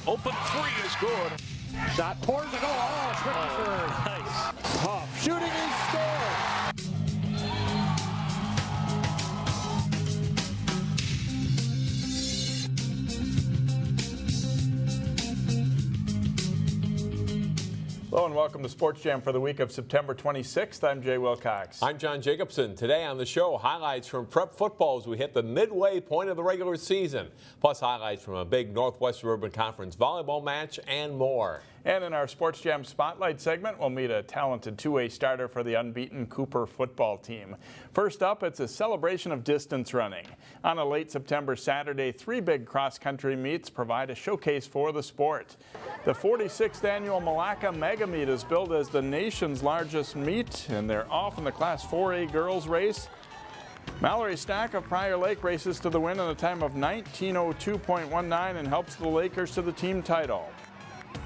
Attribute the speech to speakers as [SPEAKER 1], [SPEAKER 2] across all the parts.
[SPEAKER 1] Open three is good.
[SPEAKER 2] Shot pours the goal. Oh, Schmidt.
[SPEAKER 1] Nice.
[SPEAKER 2] Tough shooting is scored.
[SPEAKER 3] Hello and welcome to Sports Jam for the week of September 26th. I'm Jay Wilcox.
[SPEAKER 4] I'm John Jacobson. Today on the show, highlights from prep football as we hit the midway point of the regular season, plus highlights from a big Northwest Suburban Conference volleyball match and more.
[SPEAKER 3] And in our Sports Jam Spotlight segment, we'll meet a talented two-way starter for the unbeaten Cooper football team. First up, it's a celebration of distance running. On a late September Saturday, three big cross-country meets provide a showcase for the sport. The 46th annual Malacca Mega Meet is billed as the nation's largest meet, and they're off in the Class 4A girls race. Mallory Stack of Prior Lake races to the win in a time of 19:02.19 and helps the Lakers to the team title.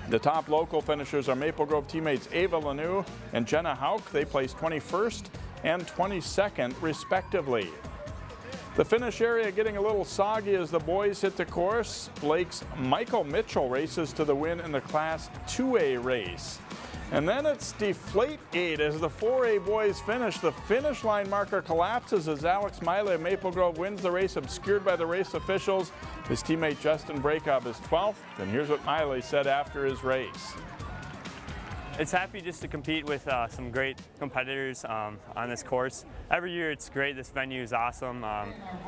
[SPEAKER 3] The top local finishers are Maple Grove teammates Ava Lanou and Jenna Hauk. They placed 21st and 22nd, respectively. The finish area getting a little soggy as the boys hit the course. Blake's Michael Mitchell races to the win in the Class 2A race. And then it's Deflategate as the 4A boys finish. The finish line marker collapses as Alex Miley of Maple Grove wins the race, obscured by the race officials. His teammate Justin Breakoff is 12th, and here's what Miley said after his race.
[SPEAKER 5] It's happy just to compete with some great competitors on this course. Every year it's great. This venue is awesome.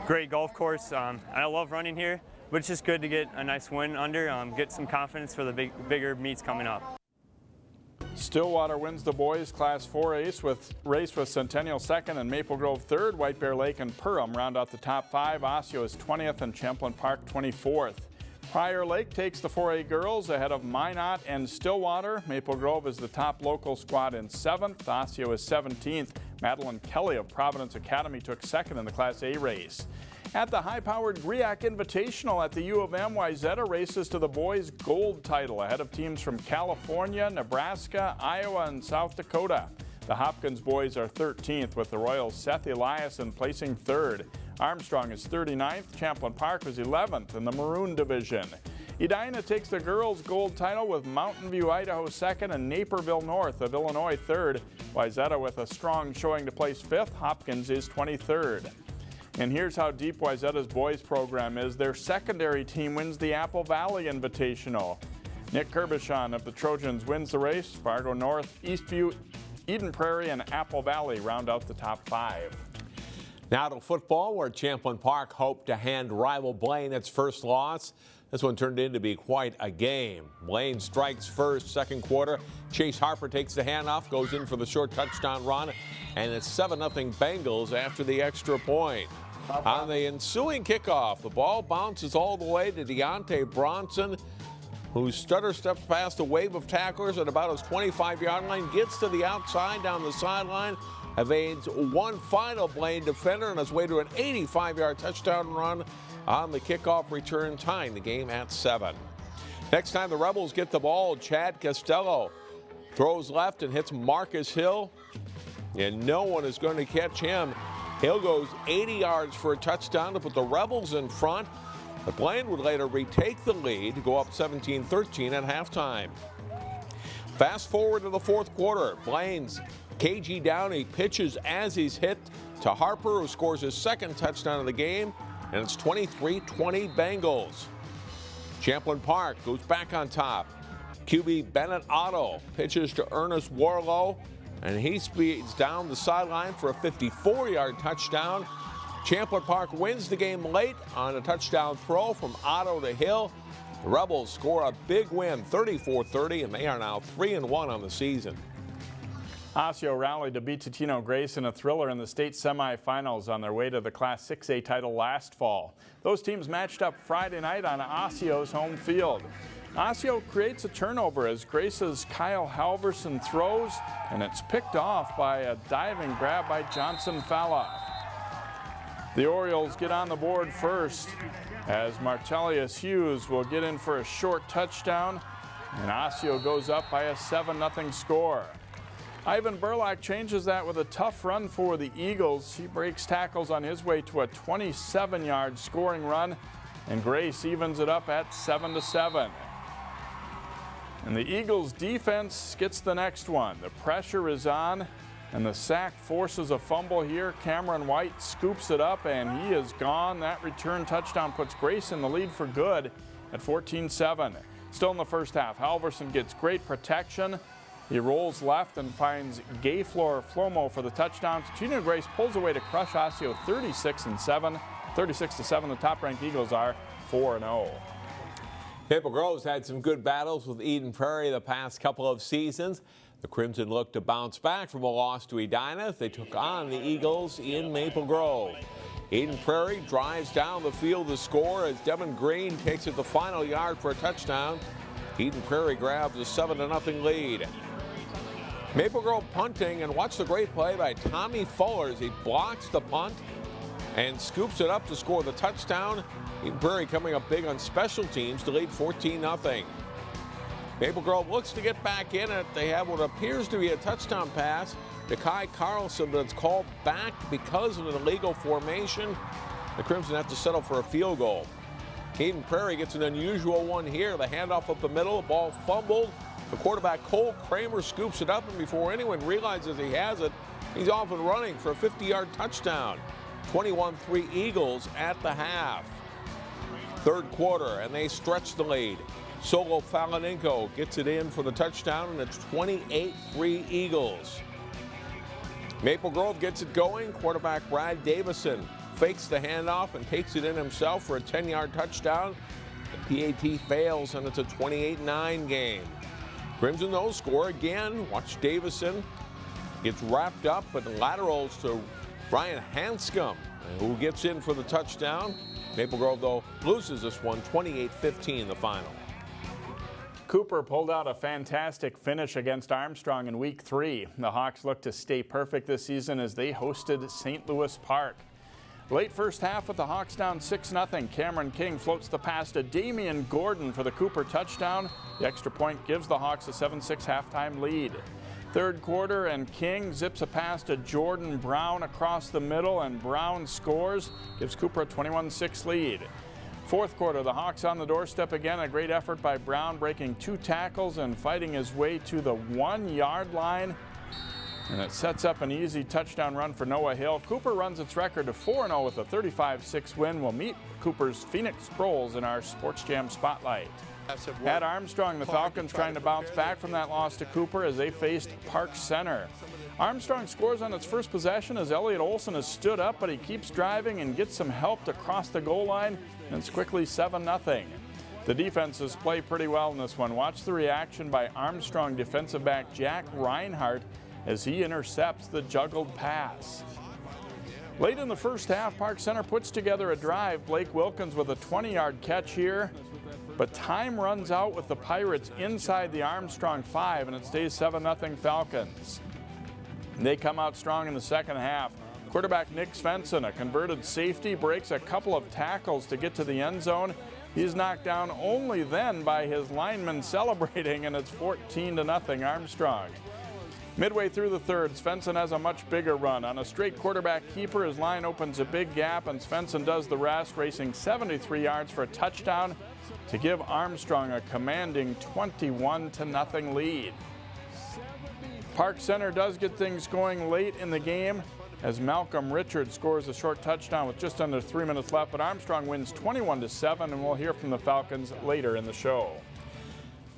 [SPEAKER 5] Great golf course. And I love running here, but it's just good to get a nice win under, get some confidence for the bigger meets coming up.
[SPEAKER 3] Stillwater wins the boys Class 4A race with Centennial second and Maple Grove third. White Bear Lake and Perham round out the top five. Osseo is 20th and Champlin Park 24th. Prior Lake takes the 4A girls ahead of Minot and Stillwater. Maple Grove is the top local squad in 7th. Osseo is 17th. Madeline Kelly of Providence Academy took second in the Class A race. At the high-powered GRIAC Invitational at the U of M, Wayzata races to the boys' gold title ahead of teams from California, Nebraska, Iowa, and South Dakota. The Hopkins boys are 13th with the Royals' Seth Eliason placing third. Armstrong is 39th. Champlin Park is 11th in the Maroon Division. Edina takes the girls' gold title with Mountain View, Idaho second and Naperville North of Illinois third. Wayzata with a strong showing to place fifth. Hopkins is 23rd. And here's how deep Wayzata's boys program is. Their secondary team wins the Apple Valley Invitational. Nick Kerbyshon of the Trojans wins the race. Fargo North, Eastview, Eden Prairie, and Apple Valley round out the top five.
[SPEAKER 4] Now to football, where Champlin Park hoped to hand rival Blaine its first loss. This one turned in to be quite a game. Blaine strikes first, second quarter. Chase Harper takes the handoff, goes in for the short touchdown run, and it's 7-0 Bengals after the extra point. On the ensuing kickoff, the ball bounces all the way to Deontay Bronson, who stutter steps past a wave of tacklers at about his 25-yard line, gets to the outside down the sideline, evades one final Blaine defender on his way to an 85-yard touchdown run on the kickoff return, tying the game at 7. Next time the Rebels get the ball, Chad Costello throws left and hits Marcus Hill, and no one is going to catch him. Hill goes 80 yards for a touchdown to put the Rebels in front. But Blaine would later retake the lead to go up 17-13 at halftime. Fast forward to the fourth quarter. Blaine's KG Downey pitches as he's hit to Harper, who scores his second touchdown of the game, and it's 23-20 Bengals. Champlin Park goes back on top. QB Bennett Otto pitches to Ernest Warlow, and he speeds down the sideline for a 54-yard touchdown. Champlin Park wins the game late on a touchdown throw from Otto to Hill. The Rebels score a big win, 34-30, and they are now 3-1 on the season.
[SPEAKER 3] Osseo rallied to beat Totino Grace in a thriller in the state semifinals on their way to the Class 6A title last fall. Those teams matched up Friday night on Osceo's home field. Osseo creates a turnover as Grace's Kyle Halverson throws, and it's picked off by a diving grab by Johnson Falla. The Orioles get on the board first as Martellius Hughes will get in for a short touchdown, and Osseo goes up by a 7-0 score. Ivan Burlock changes that with a tough run for the Eagles. He breaks tackles on his way to a 27-yard scoring run, and Grace evens it up at 7-7. And the Eagles defense gets the next one. The pressure is on, and the sack forces a fumble here. Cameron White scoops it up, and he is gone. That return touchdown puts Grace in the lead for good at 14-7. Still in the first half, Halverson gets great protection. He rolls left and finds Gayflor Flomo for the touchdown. Tina Grace pulls away to crush Osseo 36-7. 36-7, the top-ranked Eagles are 4-0.
[SPEAKER 4] Maple Grove's had some good battles with Eden Prairie the past couple of seasons. The Crimson look to bounce back from a loss to Edina. They took on the Eagles in Maple Grove. Eden Prairie drives down the field to score as Devin Green takes it the final yard for a touchdown. Eden Prairie grabs a 7-0 lead. Maple Grove punting, and watch the great play by Tommy Fuller as he blocks the punt and scoops it up to score the touchdown. Eden Prairie coming up big on special teams to lead 14-0. Maple Grove looks to get back in it. They have what appears to be a touchdown pass to Kai Carlson, but it's called back because of an illegal formation. The Crimson have to settle for a field goal. Eden Prairie gets an unusual one here. The handoff up the middle, the ball fumbled. The quarterback, Cole Kramer, scoops it up, and before anyone realizes he has it, he's off and running for a 50-yard touchdown. 21-3 Eagles at the half. Third quarter, and they stretch the lead. Solo Falinenko gets it in for the touchdown, and it's 28-3 Eagles. Maple Grove gets it going. Quarterback Brad Davison fakes the handoff and takes it in himself for a 10-yard touchdown. The PAT fails, and it's a 28-9 game. Crimson, though, score again. Watch Davison gets wrapped up, but laterals to Brian Hanscom, who gets in for the touchdown. Maple Grove, though, loses this one, 28-15, the final.
[SPEAKER 3] Cooper pulled out a fantastic finish against Armstrong in Week 3. The Hawks look to stay perfect this season as they hosted St. Louis Park. Late first half with the Hawks down 6-0. Cameron King floats the pass to Damian Gordon for the Cooper touchdown. The extra point gives the Hawks a 7-6 halftime lead. Third quarter, and King zips a pass to Jordan Brown across the middle, and Brown scores, gives Cooper a 21-6 lead. Fourth quarter, the Hawks on the doorstep again. A great effort by Brown, breaking 2 tackles and fighting his way to the 1-yard line. And it sets up an easy touchdown run for Noah Hill. Cooper runs its record to 4-0 with a 35-6 win. We'll meet Cooper's Phoenix Sproles in our Sports Jam Spotlight. At Armstrong, the Falcons trying to bounce back from that loss to Cooper as they faced Park Center. Armstrong scores on its first possession as Elliot Olson has stood up, but he keeps driving and gets some help to cross the goal line, and it's quickly 7-0. The defenses play pretty well in this one. Watch the reaction by Armstrong defensive back Jack Reinhardt as he intercepts the juggled pass. Late in the first half, Park Center puts together a drive. Blake Wilkins with a 20-yard catch here, but time runs out with the Pirates inside the Armstrong 5, and it stays 7-0 Falcons. They come out strong in the second half. Quarterback Nick Svensson, a converted safety, breaks a couple of tackles to get to the end zone. He's knocked down only then by his linemen celebrating, and it's 14-0 Armstrong. Midway through the third, Svensson has a much bigger run. On a straight quarterback keeper, his line opens a big gap, and Svensson does the rest, racing 73 yards for a touchdown to give Armstrong a commanding 21-0 lead. Park Center does get things going late in the game as Malcolm Richards scores a short touchdown with just under 3 minutes left, but Armstrong wins 21-7, and we'll hear from the Falcons later in the show.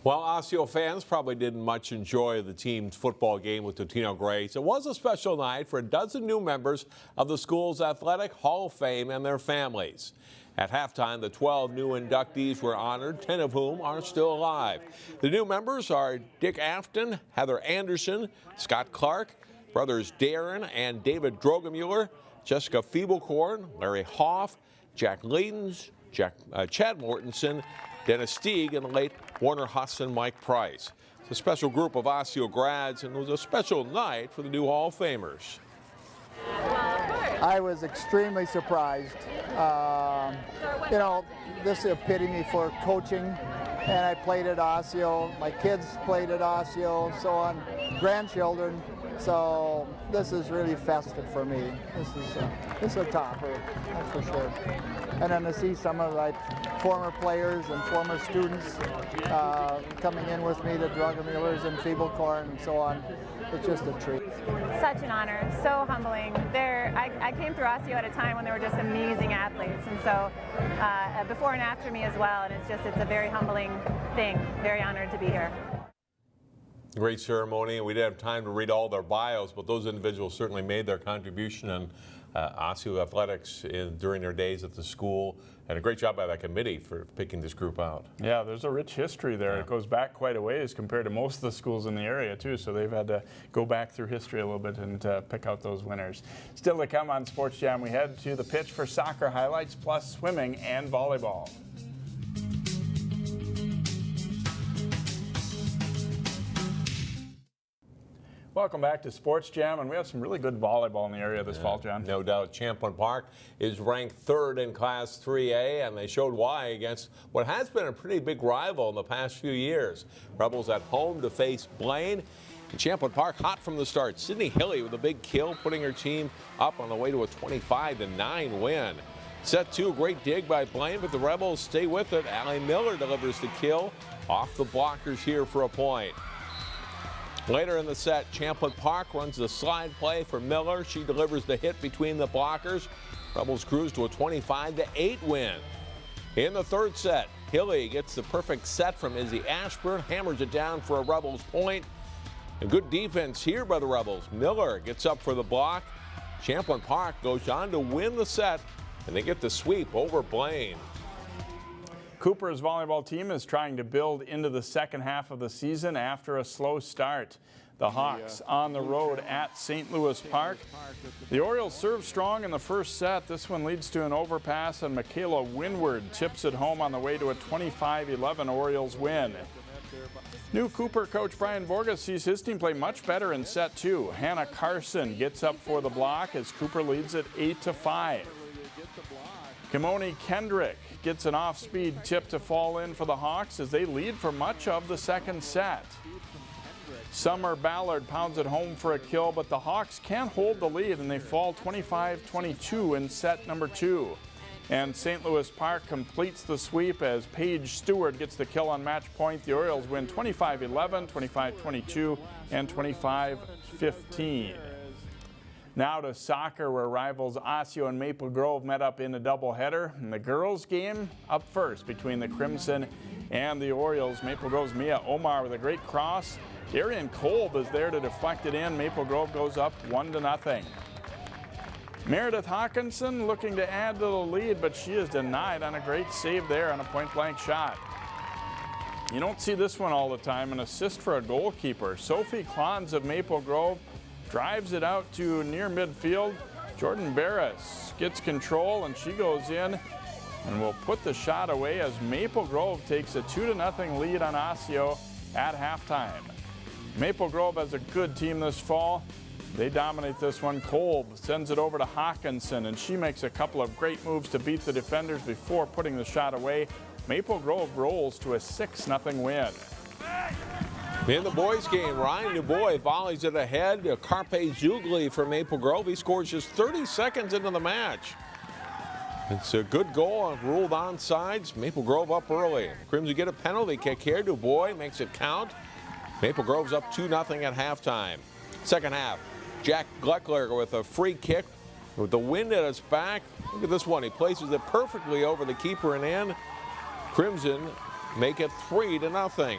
[SPEAKER 4] Well, Osseo fans probably didn't much enjoy the team's football game with Totino Grace. It was a special night for a dozen new members of the school's Athletic Hall of Fame and their families. At halftime, the 12 new inductees were honored, 10 of whom are still alive. The new members are Dick Afton, Heather Anderson, Scott Clark, brothers Darren and David Drogemuller, Jessica Feeblecorn, Larry Hoff, Jack Leedens, Chad Mortensen, Dennis Stieg, and the late Warner Huss and Mike Price. It's a special group of Osseo grads, and it was a special night for the new Hall of Famers.
[SPEAKER 6] I was extremely surprised. You know, this is the epitome for coaching, and I played at Osseo. My kids played at Osseo, so on, grandchildren. So this is really festive for me. This is a topper, that's for sure. And then to see some of like former players and former students coming in with me, the Drugger-Mullers and Feeblecorn and so on, it's just a treat.
[SPEAKER 7] Such an honor, so humbling. I came through Osseo at a time when there were just amazing athletes, and so before and after me as well, and it's a very humbling thing. Very honored to be here.
[SPEAKER 4] Great ceremony, and we didn't have time to read all their bios, but those individuals certainly made their contribution in Osseo athletics during their days at the school, and a great job by that committee for picking this group out.
[SPEAKER 3] Yeah, there's a rich history there.
[SPEAKER 4] Yeah.
[SPEAKER 3] It goes back quite a ways compared to most of the schools in the area too, so they've had to go back through history a little bit and pick out those winners. Still to come on Sports Jam, we head to the pitch for soccer highlights plus swimming and volleyball. Welcome back to Sports Jam, and we have some really good volleyball in the area this fall, John.
[SPEAKER 4] No doubt. Champlin Park is ranked 3rd in Class 3A, and they showed why against what has been a pretty big rival in the past few years. Rebels at home to face Blaine. And Champlin Park hot from the start. Sydney Hilly with a big kill, putting her team up on the way to a 25-9 win. Set 2, great dig by Blaine, but the Rebels stay with it. Allie Miller delivers the kill off the blockers here for a point. Later in the set, Champlin Park runs the slide play for Miller. She delivers the hit between the blockers. Rebels cruise to a 25-8 win. In the 3rd set, Hilly gets the perfect set from Izzy Ashburn, hammers it down for a Rebels point. And good defense here by the Rebels. Miller gets up for the block. Champlin Park goes on to win the set, and they get the sweep over Blaine.
[SPEAKER 3] Cooper's volleyball team is trying to build into the second half of the season after a slow start. The Hawks on the road at St. Louis Park. The Orioles serve strong in the first set. This one leads to an overpass, and Michaela Windward tips it home on the way to a 25-11 Orioles win. New Cooper coach Brian Borges sees his team play much better in set 2. Hannah Carson gets up for the block as Cooper leads it 8-5. Kimoni Kendrick gets an off-speed tip to fall in for the Hawks as they lead for much of the second set. Summer Ballard pounds it home for a kill, but the Hawks can't hold the lead and they fall 25-22 in set number 2. And St. Louis Park completes the sweep as Paige Stewart gets the kill on match point. The Orioles win 25-11, 25-22, and 25-15. Now to soccer, where rivals Osseo and Maple Grove met up in a doubleheader. And the girls' game up first between the Crimson and the Orioles. Maple Grove's Mia Omar with a great cross. Darian Kolb is there to deflect it in. Maple Grove goes up 1-0. Meredith Hawkinson looking to add to the lead, but she is denied on a great save there on a point-blank shot. You don't see this one all the time, an assist for a goalkeeper. Sophie Klons of Maple Grove drives it out to near midfield. Jordan Barris gets control, and she goes in and will put the shot away as Maple Grove takes a 2-0 lead on Osseo at halftime. Maple Grove has a good team this fall. They dominate this one. Kolb sends it over to Hawkinson, and she makes a couple of great moves to beat the defenders before putting the shot away. Maple Grove rolls to a 6-0 win.
[SPEAKER 4] In the boys' game, Ryan Dubois volleys it ahead. Carpe Zugli for Maple Grove. He scores just 30 seconds into the match. It's a good goal, ruled onside. Maple Grove up early. The Crimson get a penalty kick here. Dubois makes it count. Maple Grove's up 2-0 at halftime. Second half, Jack Gleckler with a free kick with the wind at his back. Look at this one. He places it perfectly over the keeper and in. Crimson make it 3-0.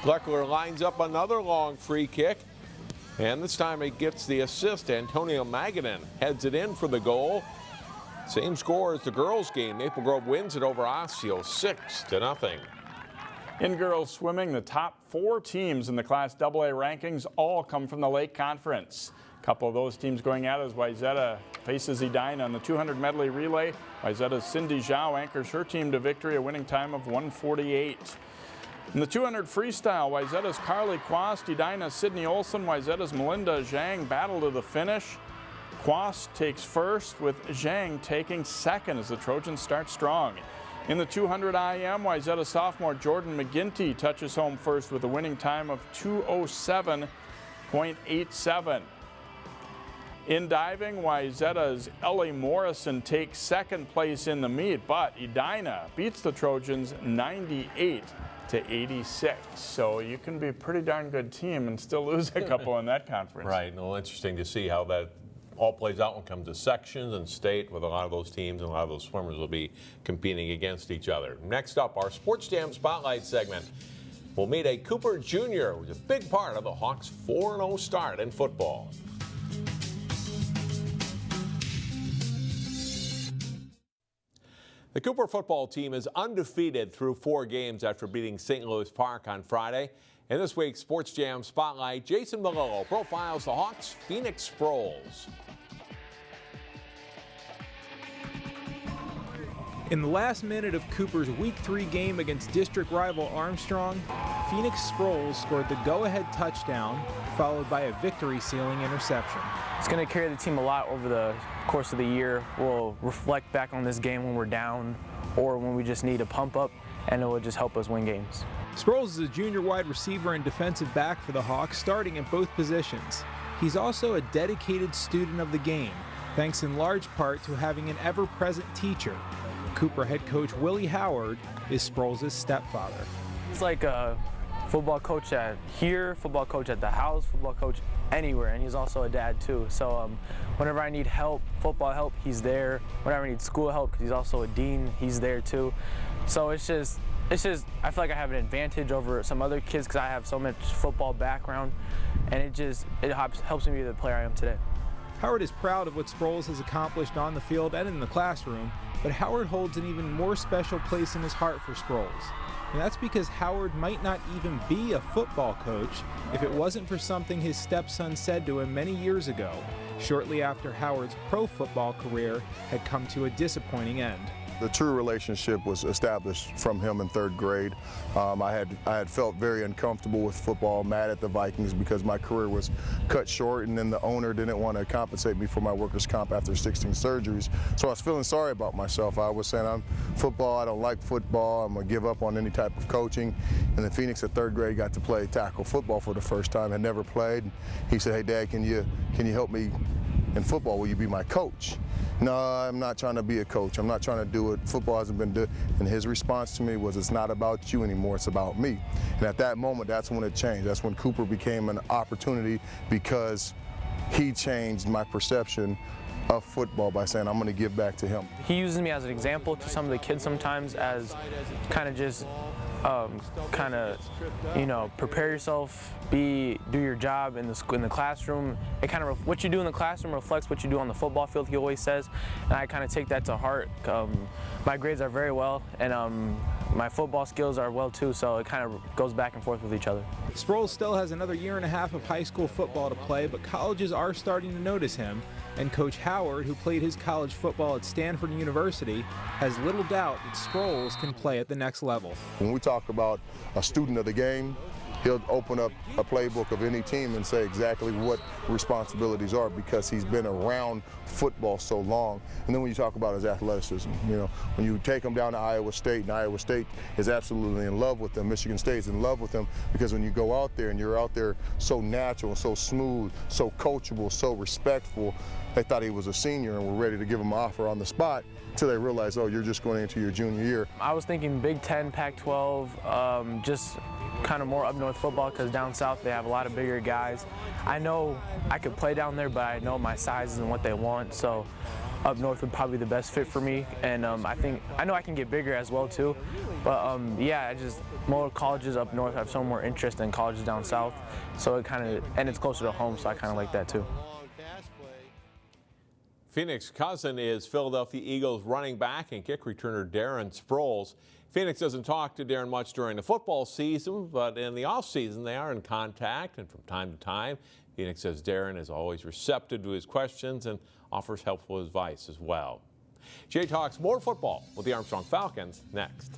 [SPEAKER 4] Gleckler lines up another long free kick, and this time he gets the assist. Antonio Magadan heads it in for the goal. Same score as the girls' game. Maple Grove wins it over Osseo 6-0.
[SPEAKER 3] In girls swimming, the top 4 teams in the Class AA rankings all come from the Lake Conference. A couple of those teams going at it as Wayzata faces Edina on the 200 medley relay. Wayzata's Cindy Zhao anchors her team to victory, a winning time of 1:48. In the 200 freestyle, Wayzata's Carly Quast, Edina's Sydney Olson, Wayzata's Melinda Zhang battle to the finish. Quast takes first, with Zhang taking second as the Trojans start strong. In the 200 IM, Wayzata sophomore Jordan McGinty touches home first with a winning time of 2:07. 0.87. In diving, Wayzata's Ellie Morrison takes second place in the meet, but Edina beats the Trojans 98-86. So you can be a pretty darn good team and still lose a couple in that conference.
[SPEAKER 4] Right. Well, interesting to see how that all plays out when it comes to sections and state, with a lot of those teams and a lot of those swimmers will be competing against each other. Next up, our Sports Jam Spotlight segment. We'll meet a Cooper Jr., who's a big part of the Hawks' 4-0 start in football. The Cooper football team is undefeated through 4 games after beating St. Louis Park on Friday. In this week's Sports Jam Spotlight, Jason Melillo profiles the Hawks' Phoenix Sproles.
[SPEAKER 8] In the last minute of Cooper's Week 3 game against district rival Armstrong, Phoenix Sproles scored the go-ahead touchdown, followed by a victory-sealing interception.
[SPEAKER 9] It's going to carry the team a lot over the course of the year. We'll reflect back on this game when we're down or when we just need a pump up, and it will just help us win games.
[SPEAKER 8] Sproles is a junior wide receiver and defensive back for the Hawks, starting at both positions. He's also a dedicated student of the game, thanks in large part to having an ever-present teacher. Cooper head coach Willie Howard is Sproles' stepfather.
[SPEAKER 9] It's like a football coach at here, football coach at the house, football coach anywhere, and he's also a dad too. So whenever I need help, football help, he's there. Whenever I need school help, because he's also a dean, he's there too. So it's just, I feel like I have an advantage over some other kids because I have so much football background, and it helps me be the player I am today.
[SPEAKER 8] Howard is proud of what Sproles has accomplished on the field and in the classroom, but Howard holds an even more special place in his heart for Sproles. And that's because Howard might not even be a football coach if it wasn't for something his stepson said to him many years ago, shortly after Howard's pro football career had come to a disappointing end.
[SPEAKER 10] The true relationship was established from him in 3rd grade. I had felt very uncomfortable with football, mad at the Vikings because my career was cut short, and then the owner didn't want to compensate me for my workers' comp after 16 surgeries. So I was feeling sorry about myself. I was saying, I don't like football, I'm going to give up on any type of coaching. And then Phoenix at 3rd grade got to play tackle football for the first time, had never played. He said, "Hey Dad, can you help me in football? Will you be my coach?" No, I'm not trying to be a coach. I'm not trying to do it. Football hasn't been done. And his response to me was, "It's not about you anymore, it's about me." And at that moment, that's when it changed. That's when Cooper became an opportunity, because he changed my perception of football by saying, "I'm going to give back to him."
[SPEAKER 9] He uses me as an example to some of the kids sometimes, as kind of just prepare yourself, do your job in the classroom. It kind of what you do in the classroom reflects what you do on the football field, he always says, and I kind of take that to heart. My grades are very well, and my football skills are well too, so it kind of goes back and forth with each other.
[SPEAKER 8] Sproles still has another year and a half of high school football to play, but colleges are starting to notice him, and Coach Howard, who played his college football at Stanford University, has little doubt that Sproles can play at the next level.
[SPEAKER 10] When we talk about a student of the game, he'll open up a playbook of any team and say exactly what responsibilities are, because he's been around football so long. And then when you talk about his athleticism, when you take him down to Iowa State, and Iowa State is absolutely in love with him, Michigan State is in love with him, because when you go out there and you're out there so natural, so smooth, so coachable, so respectful, they thought he was a senior and were ready to give him an offer on the spot, until they realized, oh, you're just going into your junior year.
[SPEAKER 9] I was thinking Big Ten, Pac-12, just kind of more up north football, because down south they have a lot of bigger guys. I know I could play down there, but I know my size isn't what they want, so up north would probably be the best fit for me. And I know I can get bigger as well too, but more colleges up north have so more interest than colleges down south, so and it's closer to home, so I kind of like that too.
[SPEAKER 4] Phoenix cousin is Philadelphia Eagles running back and kick returner Darren Sproles. Phoenix doesn't talk to Darren much during the football season, but in the offseason they are in contact, and from time to time Phoenix says Darren is always receptive to his questions and offers helpful advice as well. Jay talks more football with the Armstrong Falcons next.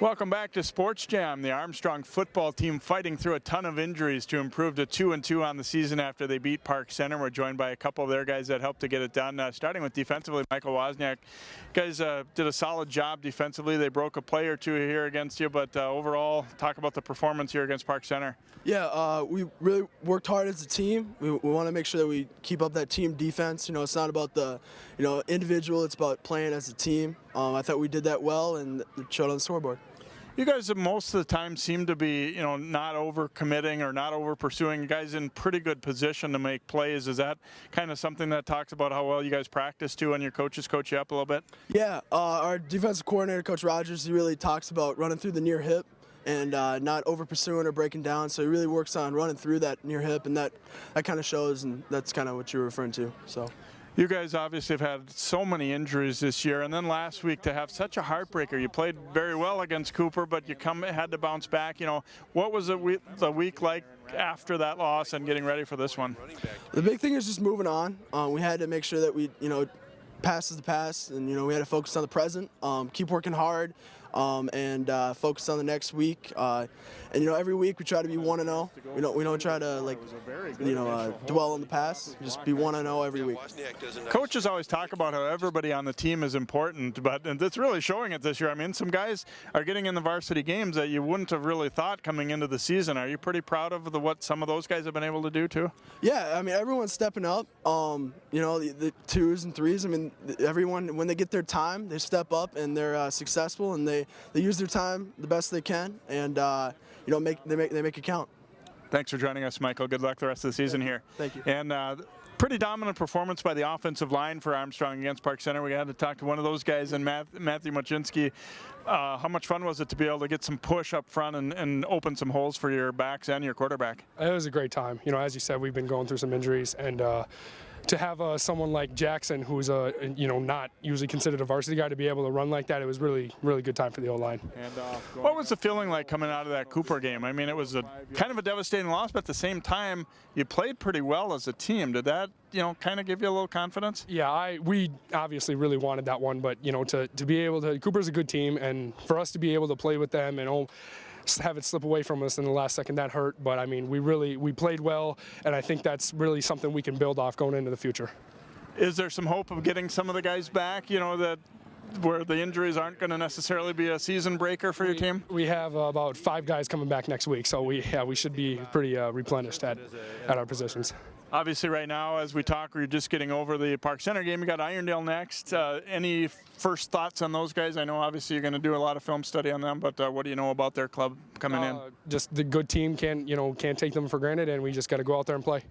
[SPEAKER 3] Welcome back to Sports Jam. The Armstrong football team fighting through a ton of injuries to improve to 2-2 on the season after they beat Park Center. We're joined by a couple of their guys that helped to get it done. Starting with defensively, Michael Wozniak. Guys did a solid job defensively. They broke a play or two here against you, but overall, talk about the performance here against Park Center.
[SPEAKER 11] Yeah, we really worked hard as a team. We want to make sure that we keep up that team defense. You know, it's not about the individual. It's about playing as a team. I thought we did that well, and it showed on the scoreboard.
[SPEAKER 3] You guys most of the time seem to be, not over-committing or not over-pursuing. You guys in pretty good position to make plays. Is that kind of something that talks about how well you guys practice too, and your coaches coach you up a little bit?
[SPEAKER 11] Yeah, our defensive coordinator, Coach Rogers, he really talks about running through the near hip and not over-pursuing or breaking down. So he really works on running through that near hip, and that kind of shows, and that's kind of what you're referring to. So.
[SPEAKER 3] You guys obviously have had so many injuries this year, and then last week to have such a heartbreaker. You played very well against Cooper, but you had to bounce back. What was the week like after that loss and getting ready for this one?
[SPEAKER 11] The big thing is just moving on. We had to make sure that we, past is the past, and we had to focus on the present, keep working hard, and focus on the next week. And every week we try to be 1-0. We don't try to dwell on the past. Just be 1-0 every week.
[SPEAKER 3] Coaches always talk about how everybody on the team is important, but it's really showing it this year. I mean, some guys are getting in the varsity games that you wouldn't have really thought coming into the season. Are you pretty proud of what some of those guys have been able to do too?
[SPEAKER 11] Yeah, I mean, everyone's stepping up. The twos and threes. I mean, everyone, when they get their time, they step up and they're successful, and they use their time the best they can, and they make it count.
[SPEAKER 3] Thanks for joining us, Michael. Good luck the rest of the season here.
[SPEAKER 11] Thank you.
[SPEAKER 3] And pretty dominant performance by the offensive line for Armstrong against Park Center. We had to talk to one of those guys, and Matthew Moczynski. How much fun was it to be able to get some push up front and open some holes for your backs and your quarterback?
[SPEAKER 12] It was a great time. As you said, we've been going through some injuries, and to have someone like Jackson, who's not usually considered a varsity guy, to be able to run like that, it was really, really good time for the O-line.
[SPEAKER 3] And what was the feeling like coming out of that Cooper game? I mean, it was kind of a devastating loss, but at the same time, you played pretty well as a team. Did that, kind of give you a little confidence?
[SPEAKER 12] Yeah, we obviously really wanted that one, but to be able to, Cooper's a good team, and for us to be able to play with them and have it slip away from us in the last second, that hurt. But I mean, we played well, and I think that's really something we can build off going into the future.
[SPEAKER 3] Is there some hope of getting some of the guys back, that where the injuries aren't going to necessarily be a season breaker for your team?
[SPEAKER 12] We have about 5 guys coming back next week, so we should be pretty replenished at our positions.
[SPEAKER 3] Obviously, right now, as we talk, we're just getting over the Park Center game. We got Irondale next. Any first thoughts on those guys? I know, obviously, you're going to do a lot of film study on them, but what do you know about their club coming in?
[SPEAKER 12] Just the good team can't take them for granted, and we just got to go out there and play.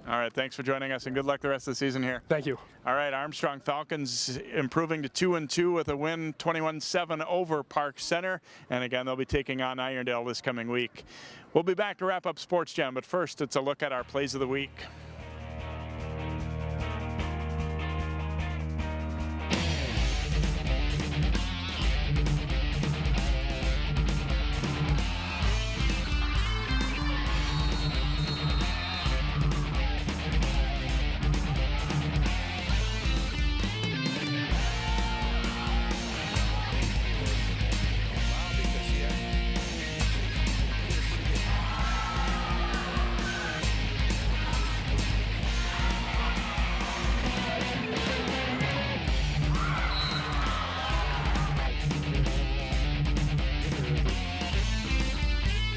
[SPEAKER 3] All right, thanks for joining us, and good luck the rest of the season here.
[SPEAKER 12] Thank you.
[SPEAKER 3] All right, Armstrong Falcons improving to 2-2 with a win 21-7 over Park Center, and again, they'll be taking on Irondale this coming week. We'll be back to wrap up Sports Jam, but first, it's a look at our plays of the week.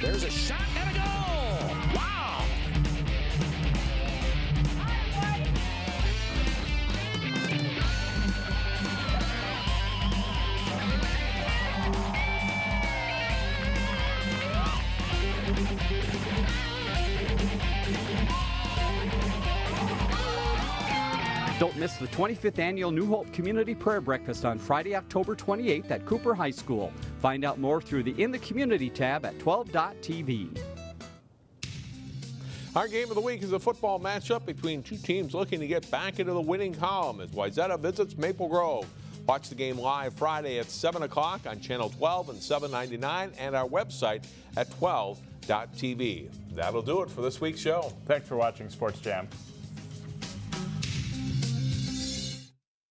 [SPEAKER 1] There's a shot and a goal. Wow.
[SPEAKER 13] Don't miss the 25th Annual New Hope Community Prayer Breakfast on Friday, October 28th at Cooper High School. Find out more through the In the Community tab at 12.tv.
[SPEAKER 4] Our game of the week is a football matchup between two teams looking to get back into the winning column as Wayzata visits Maple Grove. Watch the game live Friday at 7 o'clock on Channel 12 and 799 and our website at 12.tv. That'll do it for this week's show.
[SPEAKER 3] Thanks for watching Sports Jam.